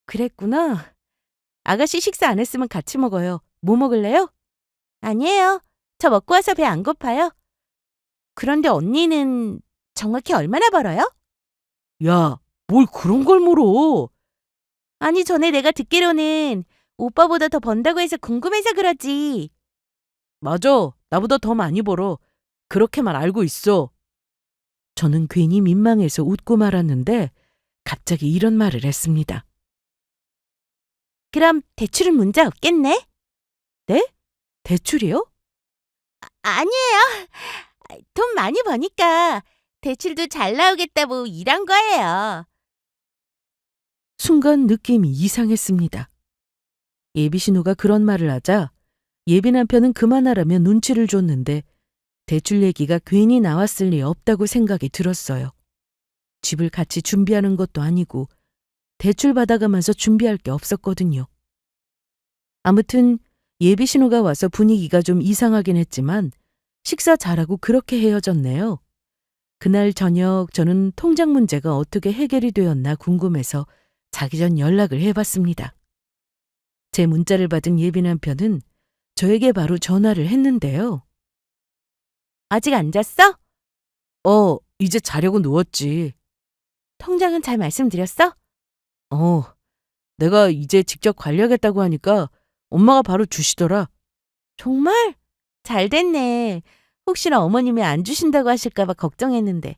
그랬구나. 아가씨 식사 안 했으면 같이 먹어요. 뭐 먹을래요? 아니에요. 저 먹고 와서 배 안 고파요. 그런데 언니는 정확히 얼마나 벌어요? 야, 뭘 그런 걸 물어. 아니, 전에 내가 듣기로는 오빠보다 더 번다고 해서 궁금해서 그러지. 맞아. 나보다 더 많이 벌어. 그렇게만 알고 있어. 저는 괜히 민망해서 웃고 말았는데 갑자기 이런 말을 했습니다. 그럼 대출은 문제 없겠네? 네? 대출이요? 아니에요. 돈 많이 버니까 대출도 잘 나오겠다고 일한 거예요. 순간 느낌이 이상했습니다. 예비 신우가 그런 말을 하자 예비 남편은 그만하라며 눈치를 줬는데 대출 얘기가 괜히 나왔을 리 없다고 생각이 들었어요. 집을 같이 준비하는 것도 아니고 대출 받아가면서 준비할 게 없었거든요. 아무튼 예비 신우가 와서 분위기가 좀 이상하긴 했지만 식사 잘하고 그렇게 헤어졌네요. 그날 저녁 저는 통장 문제가 어떻게 해결이 되었나 궁금해서 자기 전 연락을 해봤습니다. 제 문자를 받은 예비 남편은 저에게 바로 전화를 했는데요. 아직 안 잤어? 이제 자려고 누웠지. 통장은 잘 말씀드렸어? 내가 이제 직접 관리하겠다고 하니까 엄마가 바로 주시더라. 정말? 잘 됐네. 혹시나 어머님이 안 주신다고 하실까봐 걱정했는데.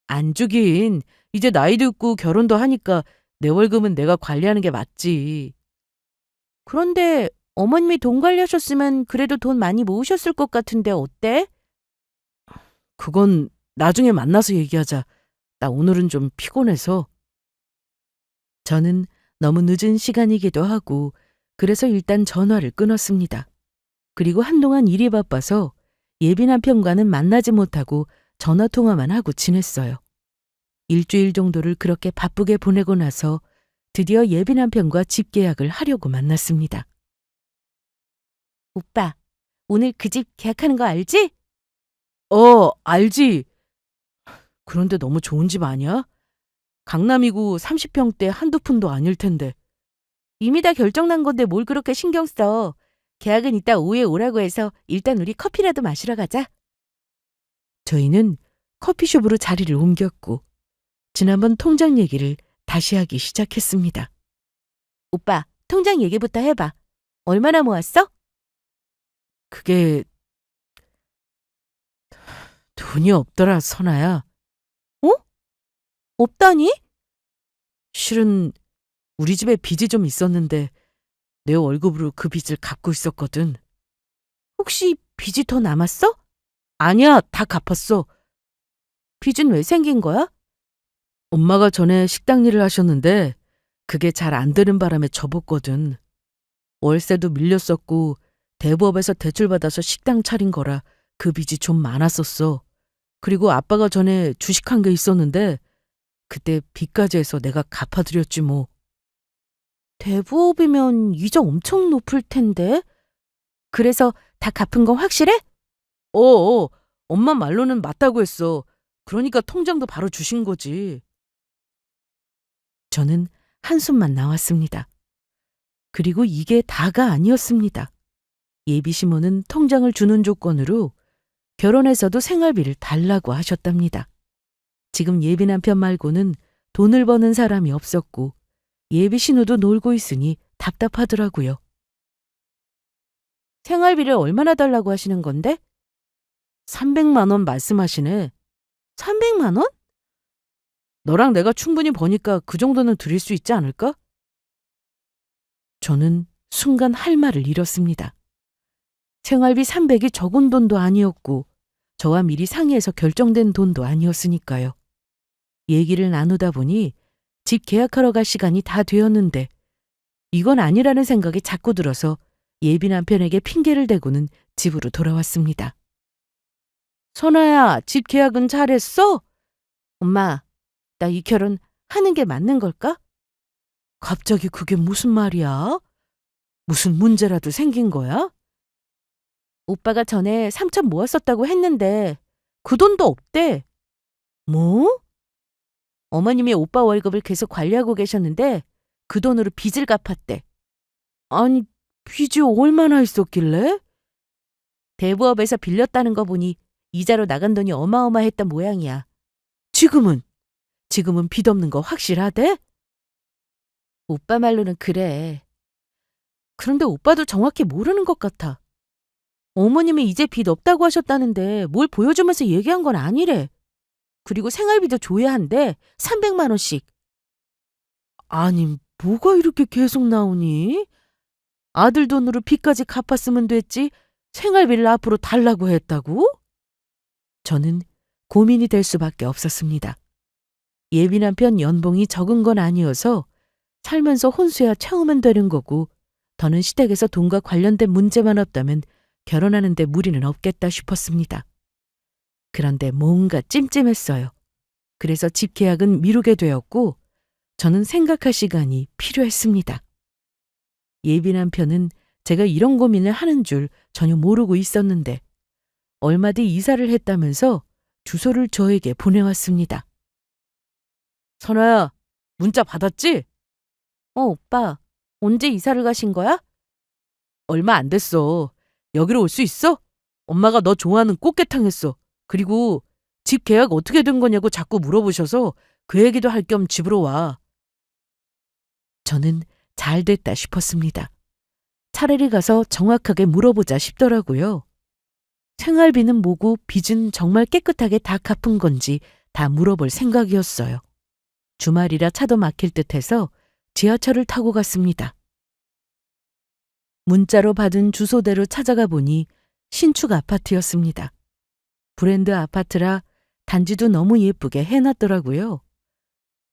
안 주긴. 이제 나이도 있고 결혼도 하니까 내 월급은 내가 관리하는 게 맞지. 그런데 어머님이 돈 관리하셨으면 그래도 돈 많이 모으셨을 것 같은데 어때? 그건 나중에 만나서 얘기하자. 나 오늘은 좀 피곤해서. 저는 너무 늦은 시간이기도 하고 그래서 일단 전화를 끊었습니다. 그리고 한동안 일이 바빠서 예비 남편과는 만나지 못하고 전화통화만 하고 지냈어요. 일주일 정도를 그렇게 바쁘게 보내고 나서 드디어 예비 남편과 집 계약을 하려고 만났습니다. 오빠, 오늘 그 집 계약하는 거 알지? 알지. 그런데 너무 좋은 집 아니야? 강남이고 30평대 한두 푼도 아닐 텐데. 이미 다 결정난 건데 뭘 그렇게 신경 써. 계약은 이따 오후에 오라고 해서 일단 우리 커피라도 마시러 가자. 저희는 커피숍으로 자리를 옮겼고 지난번 통장 얘기를 다시 하기 시작했습니다. 오빠, 통장 얘기부터 해봐. 얼마나 모았어? 그게 돈이 없더라, 선아야. 없다니? 실은 우리 집에 빚이 좀 있었는데 내 월급으로 그 빚을 갚고 있었거든. 혹시 빚이 더 남았어? 아니야, 다 갚았어. 빚은 왜 생긴 거야? 엄마가 전에 식당 일을 하셨는데 그게 잘 안 되는 바람에 접었거든. 월세도 밀렸었고 대부업에서 대출받아서 식당 차린 거라 그 빚이 좀 많았었어. 그리고 아빠가 전에 주식한 게 있었는데 그때 빚까지 해서 내가 갚아드렸지 뭐. 대부업이면 이자 엄청 높을 텐데. 그래서 다 갚은 건 확실해? 엄마 말로는 맞다고 했어. 그러니까 통장도 바로 주신 거지. 저는 한숨만 나왔습니다. 그리고 이게 다가 아니었습니다. 예비 시모는 통장을 주는 조건으로 결혼해서도 생활비를 달라고 하셨답니다. 지금 예비 남편 말고는 돈을 버는 사람이 없었고 예비 신우도 놀고 있으니 답답하더라고요. 생활비를 얼마나 달라고 하시는 건데? 300만 원 말씀하시네. 300만 원? 너랑 내가 충분히 버니까 그 정도는 드릴 수 있지 않을까? 저는 순간 할 말을 잃었습니다. 생활비 300이 적은 돈도 아니었고 저와 미리 상의해서 결정된 돈도 아니었으니까요. 얘기를 나누다 보니 집 계약하러 갈 시간이 다 되었는데 이건 아니라는 생각이 자꾸 들어서 예비 남편에게 핑계를 대고는 집으로 돌아왔습니다. 선아야, 집 계약은 잘했어? 엄마, 나 이 결혼 하는 게 맞는 걸까? 갑자기 그게 무슨 말이야? 무슨 문제라도 생긴 거야? 오빠가 전에 3천 모았었다고 했는데 그 돈도 없대. 뭐? 어머님이 오빠 월급을 계속 관리하고 계셨는데 그 돈으로 빚을 갚았대. 아니, 빚이 얼마나 있었길래? 대부업에서 빌렸다는 거 보니 이자로 나간 돈이 어마어마했던 모양이야. 지금은 빚 없는 거 확실하대? 오빠 말로는 그래. 그런데 오빠도 정확히 모르는 것 같아. 어머님이 이제 빚 없다고 하셨다는데 뭘 보여주면서 얘기한 건 아니래. 그리고 생활비도 줘야 한대. 300만 원씩. 아니, 뭐가 이렇게 계속 나오니? 아들 돈으로 빚까지 갚았으면 됐지 생활비를 앞으로 달라고 했다고? 저는 고민이 될 수밖에 없었습니다. 예비 남편 연봉이 적은 건 아니어서 살면서 혼수야 채우면 되는 거고 더는 시댁에서 돈과 관련된 문제만 없다면 결혼하는데 무리는 없겠다 싶었습니다. 그런데 뭔가 찜찜했어요. 그래서 집 계약은 미루게 되었고 저는 생각할 시간이 필요했습니다. 예비 남편은 제가 이런 고민을 하는 줄 전혀 모르고 있었는데 얼마 뒤 이사를 했다면서 주소를 저에게 보내왔습니다. 선아야, 문자 받았지? 오빠. 언제 이사를 가신 거야? 얼마 안 됐어. 여기로 올 수 있어? 엄마가 너 좋아하는 꽃게탕 했어. 그리고 집 계약 어떻게 된 거냐고 자꾸 물어보셔서 그 얘기도 할 겸 집으로 와. 저는 잘 됐다 싶었습니다. 차라리 가서 정확하게 물어보자 싶더라고요. 생활비는 뭐고 빚은 정말 깨끗하게 다 갚은 건지 다 물어볼 생각이었어요. 주말이라 차도 막힐 듯해서 지하철을 타고 갔습니다. 문자로 받은 주소대로 찾아가 보니 신축 아파트였습니다. 브랜드 아파트라 단지도 너무 예쁘게 해놨더라고요.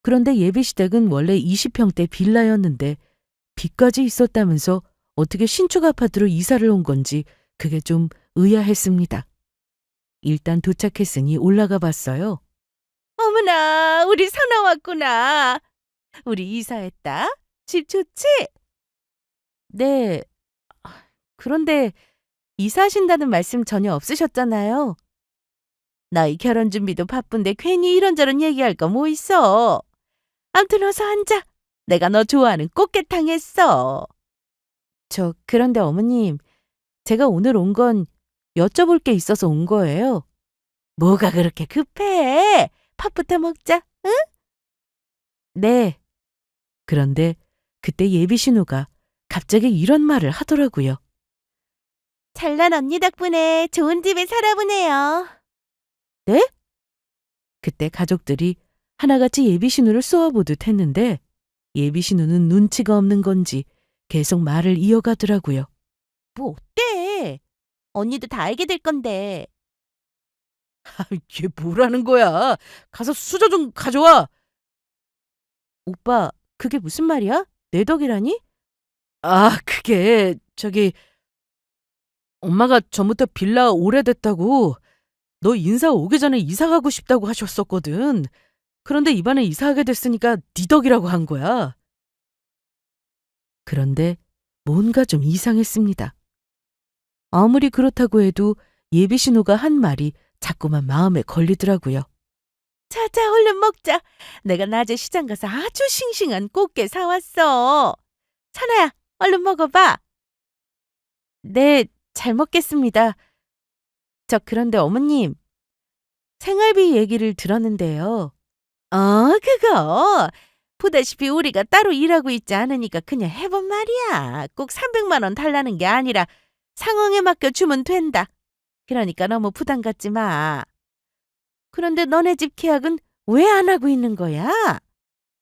그런데 예비시댁은 원래 20평대 빌라였는데 빚까지 있었다면서 어떻게 신축 아파트로 이사를 온 건지 그게 좀 의아했습니다. 일단 도착했으니 올라가 봤어요. 어머나, 우리 선아 왔구나. 우리 이사했다. 집 좋지? 네. 그런데 이사하신다는 말씀 전혀 없으셨잖아요. 너희 결혼 준비도 바쁜데 괜히 이런저런 얘기할 거 뭐 있어. 암튼 어서 앉아. 내가 너 좋아하는 꽃게탕 했어. 그런데 어머님, 제가 오늘 온 건 여쭤볼 게 있어서 온 거예요. 뭐가 그렇게 급해? 밥부터 먹자, 응? 네. 그런데 그때 예비 신우가 갑자기 이런 말을 하더라고요. 잘난 언니 덕분에 좋은 집에 살아보네요. 네? 그때 가족들이 하나같이 예비 신우를 쏘아보듯 했는데 예비 신우는 눈치가 없는 건지 계속 말을 이어가더라고요. 뭐 어때? 언니도 다 알게 될 건데. 얘 뭐라는 거야? 가서 수저 좀 가져와. 오빠, 그게 무슨 말이야? 내 덕이라니? 그게 엄마가 전부터 빌라 오래됐다고 너 인사 오기 전에 이사 가고 싶다고 하셨었거든. 그런데 이번에 이사하게 됐으니까 네 덕이라고 한 거야. 그런데 뭔가 좀 이상했습니다. 아무리 그렇다고 해도 예비 신우가 한 말이 자꾸만 마음에 걸리더라고요. 자자, 얼른 먹자. 내가 낮에 시장 가서 아주 싱싱한 꽃게 사왔어. 찬아야, 얼른 먹어봐. 네, 잘 먹겠습니다. 그런데 어머님, 생활비 얘기를 들었는데요. 그거. 보다시피 우리가 따로 일하고 있지 않으니까 그냥 해본 말이야. 꼭 300만 원 달라는 게 아니라 상황에 맡겨 주면 된다. 그러니까 너무 부담 갖지 마. 그런데 너네 집 계약은 왜 안 하고 있는 거야?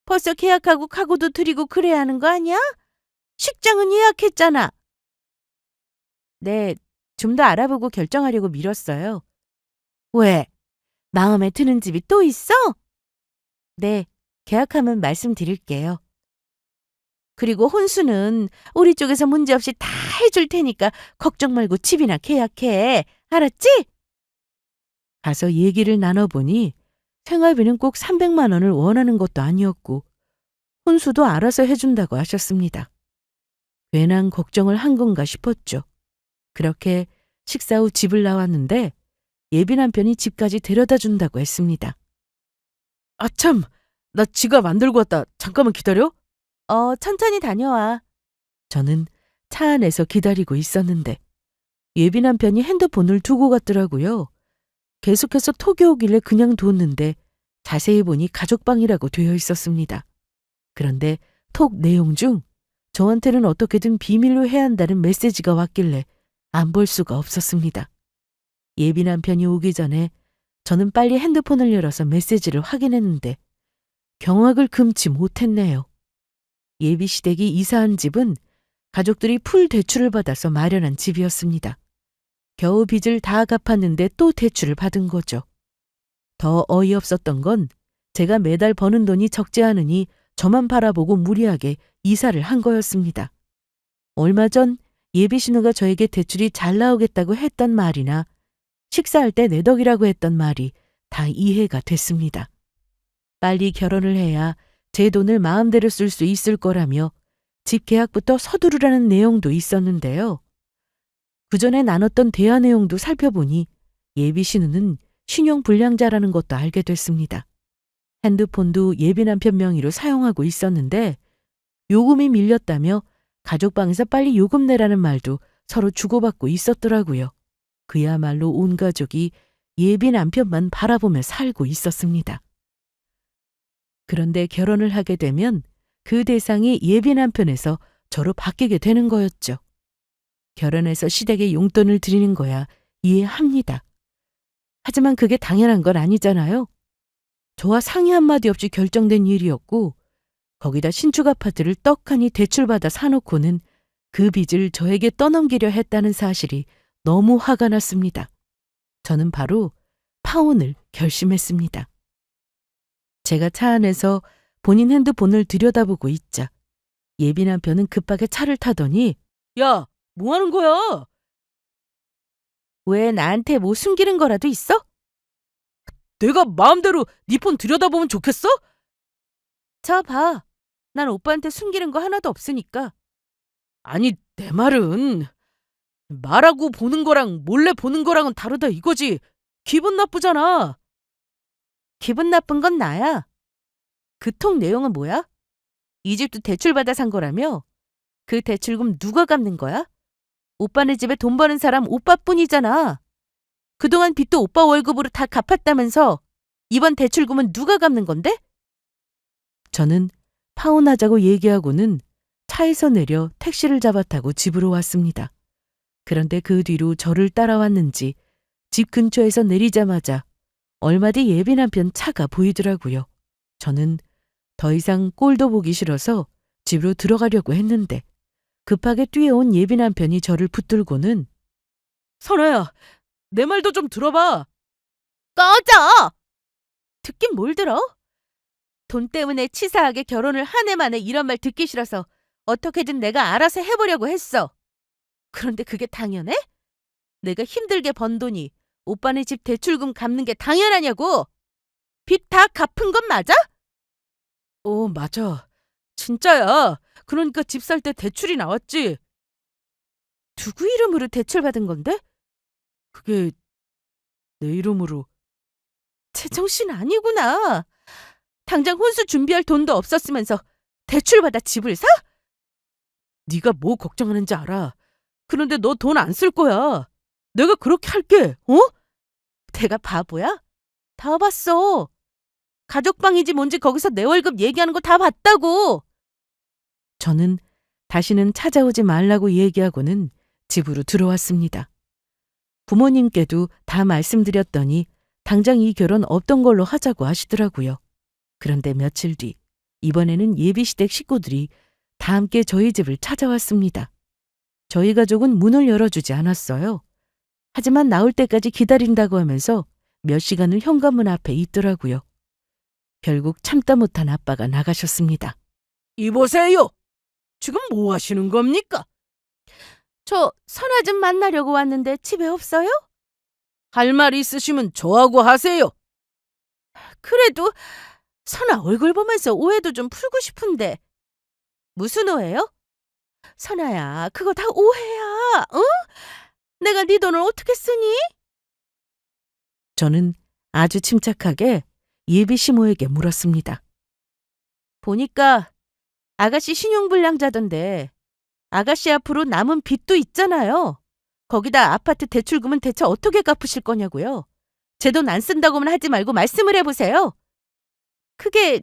벌써 계약하고 가구도 드리고 그래야 하는 거 아니야? 식장은 예약했잖아. 네, 좀 더 알아보고 결정하려고 미뤘어요. 왜? 마음에 드는 집이 또 있어? 네, 계약하면 말씀드릴게요. 그리고 혼수는 우리 쪽에서 문제없이 다 해줄 테니까 걱정 말고 집이나 계약해. 알았지? 가서 얘기를 나눠보니 생활비는 꼭 300만 원을 원하는 것도 아니었고 혼수도 알아서 해준다고 하셨습니다. 괜한 걱정을 한 건가 싶었죠. 그렇게 식사 후 집을 나왔는데 예비 남편이 집까지 데려다 준다고 했습니다. 참, 나 지갑 안 들고 왔다. 잠깐만 기다려. 천천히 다녀와. 저는 차 안에서 기다리고 있었는데 예비 남편이 핸드폰을 두고 갔더라고요. 계속해서 톡이 오길래 그냥 뒀는데 자세히 보니 가족방이라고 되어 있었습니다. 그런데 톡 내용 중 저한테는 어떻게든 비밀로 해야 한다는 메시지가 왔길래 안 볼 수가 없었습니다. 예비 남편이 오기 전에 저는 빨리 핸드폰을 열어서 메시지를 확인했는데 경악을 금치 못했네요. 예비 시댁이 이사한 집은 가족들이 풀 대출을 받아서 마련한 집이었습니다. 겨우 빚을 다 갚았는데 또 대출을 받은 거죠. 더 어이없었던 건 제가 매달 버는 돈이 적지 않으니 저만 바라보고 무리하게 이사를 한 거였습니다. 얼마 전 예비 신우가 저에게 대출이 잘 나오겠다고 했던 말이나 식사할 때 내 덕이라고 했던 말이 다 이해가 됐습니다. 빨리 결혼을 해야 제 돈을 마음대로 쓸 수 있을 거라며 집 계약부터 서두르라는 내용도 있었는데요. 그 전에 나눴던 대화 내용도 살펴보니 예비 신우는 신용불량자라는 것도 알게 됐습니다. 핸드폰도 예비 남편 명의로 사용하고 있었는데 요금이 밀렸다며 가족방에서 빨리 요금 내라는 말도 서로 주고받고 있었더라고요. 그야말로 온 가족이 예비 남편만 바라보며 살고 있었습니다. 그런데 결혼을 하게 되면 그 대상이 예비 남편에서 저로 바뀌게 되는 거였죠. 결혼해서 시댁에 용돈을 드리는 거야 이해합니다. 하지만 그게 당연한 건 아니잖아요. 저와 상의 한마디 없이 결정된 일이었고 거기다 신축 아파트를 떡하니 대출받아 사놓고는 그 빚을 저에게 떠넘기려 했다는 사실이 너무 화가 났습니다. 저는 바로 파혼을 결심했습니다. 제가 차 안에서 본인 핸드폰을 들여다보고 있자 예비 남편은 급하게 차를 타더니 야, 뭐 하는 거야? 왜 나한테 뭐 숨기는 거라도 있어? 내가 마음대로 네 폰 들여다보면 좋겠어? 저 봐. 난 오빠한테 숨기는 거 하나도 없으니까. 아니, 내 말은 말하고 보는 거랑 몰래 보는 거랑은 다르다 이거지. 기분 나쁘잖아. 기분 나쁜 건 나야. 그 통 내용은 뭐야? 이 집도 대출받아 산 거라며? 그 대출금 누가 갚는 거야? 오빠네 집에 돈 버는 사람 오빠뿐이잖아. 그동안 빚도 오빠 월급으로 다 갚았다면서 이번 대출금은 누가 갚는 건데? 저는 파혼하자고 얘기하고는 차에서 내려 택시를 잡아 타고 집으로 왔습니다. 그런데 그 뒤로 저를 따라왔는지 집 근처에서 내리자마자 얼마 뒤 예비 남편 차가 보이더라고요. 저는 더 이상 꼴도 보기 싫어서 집으로 들어가려고 했는데 급하게 뛰어온 예비 남편이 저를 붙들고는 선아야, 내 말도 좀 들어봐. 꺼져! 듣긴 뭘 들어? 돈 때문에 치사하게 결혼을 한 해 만에 이런 말 듣기 싫어서 어떻게든 내가 알아서 해보려고 했어. 그런데 그게 당연해? 내가 힘들게 번 돈이 오빠네 집 대출금 갚는 게 당연하냐고? 빚 다 갚은 건 맞아? 맞아. 진짜야. 그러니까 집 살 때 대출이 나왔지. 누구 이름으로 대출받은 건데? 그게 내 이름으로. 제정신 아니구나. 당장 혼수 준비할 돈도 없었으면서 대출받아 집을 사? 네가 뭐 걱정하는지 알아. 그런데 너 돈 안 쓸 거야. 내가 그렇게 할게. 내가 바보야? 다 봤어. 가족방이지 뭔지 거기서 내 월급 얘기하는 거 다 봤다고. 저는 다시는 찾아오지 말라고 얘기하고는 집으로 들어왔습니다. 부모님께도 다 말씀드렸더니 당장 이 결혼 없던 걸로 하자고 하시더라고요. 그런데 며칠 뒤 이번에는 예비시댁 식구들이 다 함께 저희 집을 찾아왔습니다. 저희 가족은 문을 열어주지 않았어요. 하지만 나올 때까지 기다린다고 하면서 몇 시간을 현관문 앞에 있더라고요. 결국 참다 못한 아빠가 나가셨습니다. 이보세요. 지금 뭐 하시는 겁니까? 저 선아 좀 만나려고 왔는데 집에 없어요? 할 말 있으시면 저하고 하세요. 그래도 선아 얼굴 보면서 오해도 좀 풀고 싶은데. 무슨 오해요? 선아야, 그거 다 오해야. 응? 내가 네 돈을 어떻게 쓰니? 저는 아주 침착하게 예비 시모에게 물었습니다. 보니까 아가씨 신용불량자던데 아가씨 앞으로 남은 빚도 있잖아요. 거기다 아파트 대출금은 대체 어떻게 갚으실 거냐고요. 제 돈 안 쓴다고만 하지 말고 말씀을 해보세요. 그게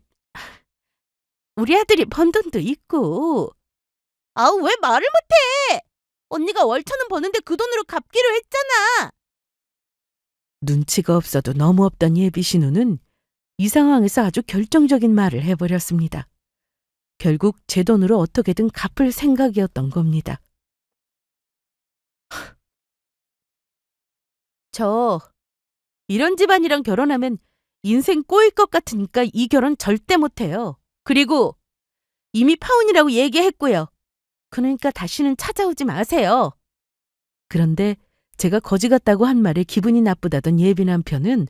우리 아들이 번 돈도 있고. 아우, 왜 말을 못해? 언니가 월천은 버는데 그 돈으로 갚기로 했잖아. 눈치가 없어도 너무 없던 예비 신우는 이 상황에서 아주 결정적인 말을 해버렸습니다. 결국 제 돈으로 어떻게든 갚을 생각이었던 겁니다. 저 이런 집안이랑 결혼하면 인생 꼬일 것 같으니까 이 결혼 절대 못해요. 그리고 이미 파혼이라고 얘기했고요. 그러니까 다시는 찾아오지 마세요. 그런데 제가 거지 같다고 한 말에 기분이 나쁘다던 예비 남편은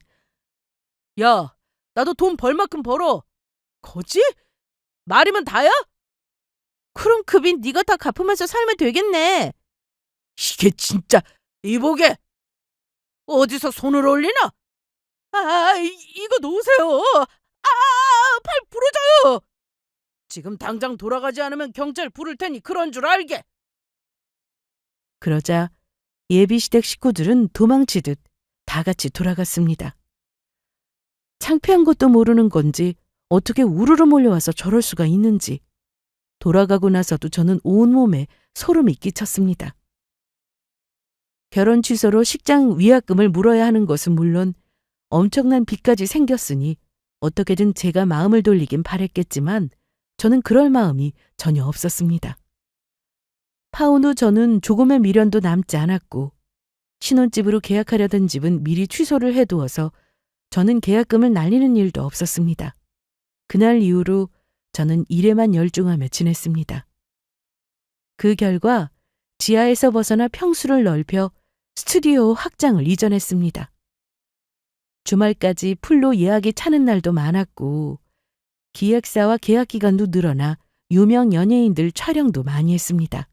야, 나도 돈 벌 만큼 벌어. 거지? 말이면 다야? 그럼 그 빚 네가 다 갚으면서 살면 되겠네. 이게 진짜 이보게. 어디서 손을 올리나? 이거 놓으세요. 팔 부러져요. 지금 당장 돌아가지 않으면 경찰 부를 테니 그런 줄 알게. 그러자 예비 시댁 식구들은 도망치듯 다 같이 돌아갔습니다. 창피한 것도 모르는 건지 어떻게 우르르 몰려와서 저럴 수가 있는지 돌아가고 나서도 저는 온몸에 소름이 끼쳤습니다. 결혼 취소로 식장 위약금을 물어야 하는 것은 물론 엄청난 빚까지 생겼으니 어떻게든 제가 마음을 돌리긴 바랬겠지만 저는 그럴 마음이 전혀 없었습니다. 파혼 후 저는 조금의 미련도 남지 않았고 신혼집으로 계약하려던 집은 미리 취소를 해두어서 저는 계약금을 날리는 일도 없었습니다. 그날 이후로 저는 일에만 열중하며 지냈습니다. 그 결과 지하에서 벗어나 평수를 넓혀 스튜디오 확장을 이전했습니다. 주말까지 풀로 예약이 차는 날도 많았고 기획사와 계약 기간도 늘어나 유명 연예인들 촬영도 많이 했습니다.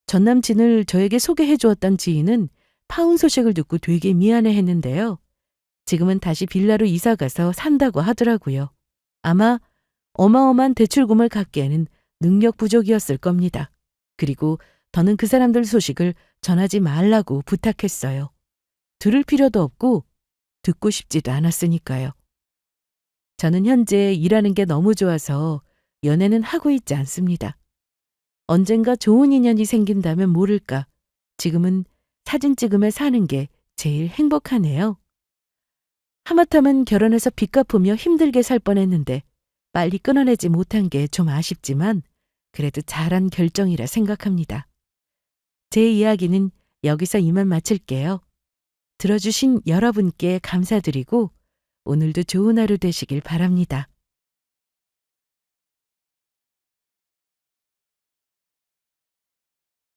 전 남친을 저에게 소개해 주었던 지인은 파혼 소식을 듣고 되게 미안해 했는데요. 지금은 다시 빌라로 이사 가서 산다고 하더라고요. 아마 어마어마한 대출금을 갚기에는 능력 부족이었을 겁니다. 그리고 더는 그 사람들 소식을 전하지 말라고 부탁했어요. 들을 필요도 없고 듣고 싶지도 않았으니까요. 저는 현재 일하는 게 너무 좋아서 연애는 하고 있지 않습니다. 언젠가 좋은 인연이 생긴다면 모를까. 지금은 사진 찍으며 사는 게 제일 행복하네요. 하마터면 결혼해서 빚 갚으며 힘들게 살 뻔했는데 빨리 끊어내지 못한 게 좀 아쉽지만 그래도 잘한 결정이라 생각합니다. 제 이야기는 여기서 이만 마칠게요. 들어주신 여러분께 감사드리고 오늘도 좋은 하루 되시길 바랍니다.